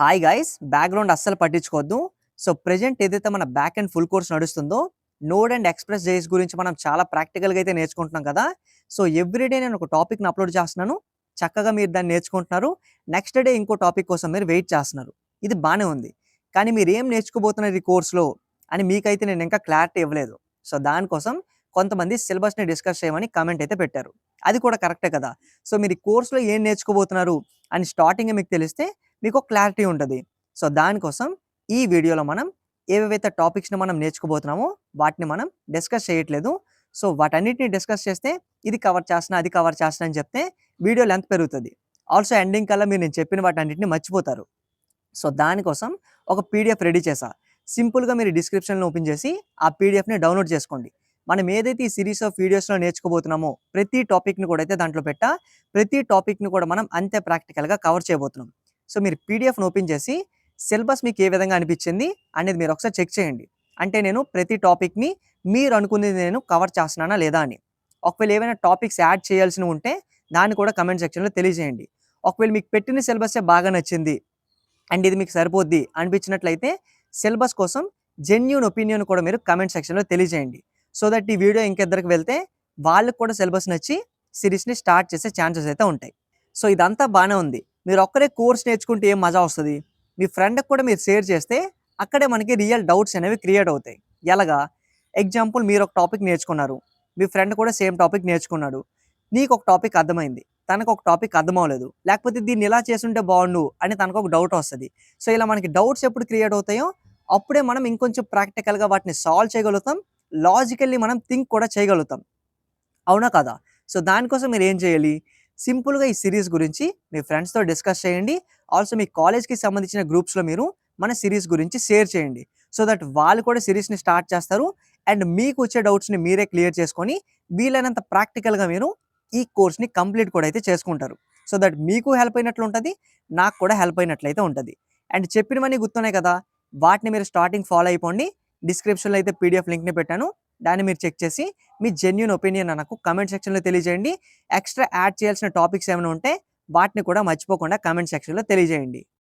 Hi guys, background అస్సలు పట్టించుకోవద్దు. So present ఏదైతే మన బ్యాక్ అండ్ ఫుల్ కోర్స్ నడుస్తుందో, నోడ్ అండ్ ఎక్స్‌ప్రెస్ జేఎస్ గురించి మనం చాలా ప్రాక్టికల్‌గా అయితే నేర్చుకుంటున్నాం కదా! సో ఎవ్రీడే నేను ఒక టాపిక్‌ని అప్‌లోడ్ చేస్తున్నాను. చక్కగా మీరు దాన్ని నేర్చుకుంటున్నారు. నెక్స్ట్ డే ఇంకో టాపిక్ కోసం మీరు వెయిట్ చేస్తున్నారు. ఇది బానే ఉంది. కానీ మీరేం నేర్చుకోబోతున్నారు ఈ కోర్స్‌లో అని మీకైతే నేను ఇంకా క్లారిటీ ఇవ్వలేదు. సో దానికోసం కొంతమంది సిలబస్‌ని డిస్కస్ చేయమని కామెంట్ అయితే పెట్టారు. అది కూడా కరెక్టే కదా! సో మీరు ఈ కోర్స్‌లో ఏం నేర్చుకోబోతున్నారు అని స్టార్టింగే మీకు తెలిస్తే మీకో క్లారిటీ ఉంటది. సో దానికోసం ఈ వీడియోలో మనం ఏవేవైతే టాపిక్స్‌ని మనం నేర్చుకోబోతున్నామో వాటిని మనం డిస్కస్ చేయట్లేదు. సో వాటన్నిటిని డిస్కస్ చేస్తే ఇది కవర్ చేస్తున్నా, అది కవర్ చేస్తున్నా అని చెప్తే వీడియో లెంత్ పెరుగుతది. ఆల్సో ఎండింగ్ కల్లా మీరు నేను చెప్పిన వాటన్నిటిని మర్చిపోతారు. సో దానికోసం ఒక పీడీఎఫ్ రెడీ చేశా. సింపుల్‌గా మీరు డిస్క్రిప్షన్‌లో ఓపెన్ చేసి ఆ పీడీఎఫ్‌ని డౌన్‌లోడ్ చేసుకోండి. మనం ఏదైతే ఈ సీరీస్ ఆఫ్ వీడియోస్‌లో నేర్చుకోబోతున్నామో ప్రతి టాపిక్‌ని కూడా అయితే దాంట్లో పెట్టా. ప్రతి టాపిక్‌ని కూడా మనం అంతే ప్రాక్టికల్‌గా కవర్ చేయబోతున్నాం. సో మీరు పీడీఎఫ్‌ని ఓపెన్ చేసి సిలబస్ మీకు ఏ విధంగా అనిపించింది అనేది మీరు ఒకసారి చెక్ చేయండి. అంటే నేను ప్రతి టాపిక్‌ని మీరు అనుకున్నది నేను కవర్ చేస్తున్నానా లేదా అని. ఒకవేళ ఏవైనా టాపిక్స్ యాడ్ చేయాల్సినవి ఉంటే దాన్ని కూడా కామెంట్ సెక్షన్‌లో తెలియజేయండి. ఒకవేళ మీకు పెట్టిన సిలబస్సే బాగా నచ్చింది అండ్ ఇది మీకు సరిపోద్ది అనిపించినట్లయితే సిలబస్ కోసం జెన్యూన్ ఒపీనియన్ కూడా మీరు కామెంట్ సెక్షన్‌లో తెలియజేయండి. సో దట్ ఈ వీడియో ఇంకిద్దరికి వెళ్తే వాళ్ళకి కూడా సిలబస్ నచ్చి సిరీస్‌ని స్టార్ట్ చేసే ఛాన్సెస్ అయితే ఉంటాయి. సో ఇదంతా బానే ఉంది. మీరు ఒక్కరే కోర్స్ నేర్చుకుంటే ఏం మజా వస్తది? మీ ఫ్రెండ్‌కి కూడా మీరు షేర్ చేస్తే అక్కడే మనకి రియల్ డౌట్స్ అనేవి క్రియేట్ అవుతాయి. ఎలాగా? ఎగ్జాంపుల్ మీరు ఒక టాపిక్ నేర్చుకున్నారు. మీ ఫ్రెండ్ కూడా సేమ్ టాపిక్ నేర్చుకున్నాడు. నీకొక టాపిక్ అర్థమైంది. తనకొక టాపిక్ అర్థమవ్వలేదు. లేకపోతే దీన్ని ఇలా చేసుంటే బావుండు అని తనకొక డౌట్ వస్తది. సో ఇలా మనకి డౌట్స్ ఎప్పుడు క్రియేట్ అవుతాయో అప్పుడే మనం ఇంకొంచెం ప్రాక్టికల్‌గా వాటిని సాల్వ్ చేయగలుగుతాం. లాజికల్లీ మనం థింక్ కూడా చేయగలుగుతాం. అవునా కాదా? సో దానికోసం మీరేం చేయాలి? సింపుల్‌గా ఈ సీరీస్ గురించి మీ ఫ్రెండ్స్‌తో డిస్కస్ చేయండి. ఆల్సో మీ కాలేజ్‌కి సంబంధించిన గ్రూప్స్‌లో మీరు మన సీరీస్ గురించి షేర్ చేయండి. సో దట్ వాళ్ళు కూడా సీరీస్‌ని స్టార్ట్ చేస్తారు. అండ్ మీకు వచ్చే డౌట్స్‌ని మీరే క్లియర్ చేసుకొని వీలైనంత ప్రాక్టికల్‌గా మీరు ఈ కోర్స్‌ని కంప్లీట్ కూడా అయితే చేసుకుంటారు. సో దట్ మీకు హెల్ప్ అయినట్లు ఉంటది. నాకు కూడా హెల్ప్ అయినట్లయితే ఉంటది. అండ్ చెప్పినవన్నీ గుర్తున్నాయి కదా! వాటిని మీరు స్టార్టింగ్ ఫాలో అయిపోండి. డిస్క్రిప్షన్‌లో అయితే పీడీఎఫ్ లింక్‌ని పెట్టాను. దాన్ని మీరు చెక్ చేసి మీ జెన్యూన్ ఒపీనియన్ నాకు కామెంట్ సెక్షన్‌లో తెలియజేయండి. ఎక్స్‌ట్రా యాడ్ చేయాల్సిన టాపిక్స్ ఏమైనా ఉంటే వాటిని కూడా మర్చిపోకుండా కామెంట్ సెక్షన్‌లో తెలియజేయండి.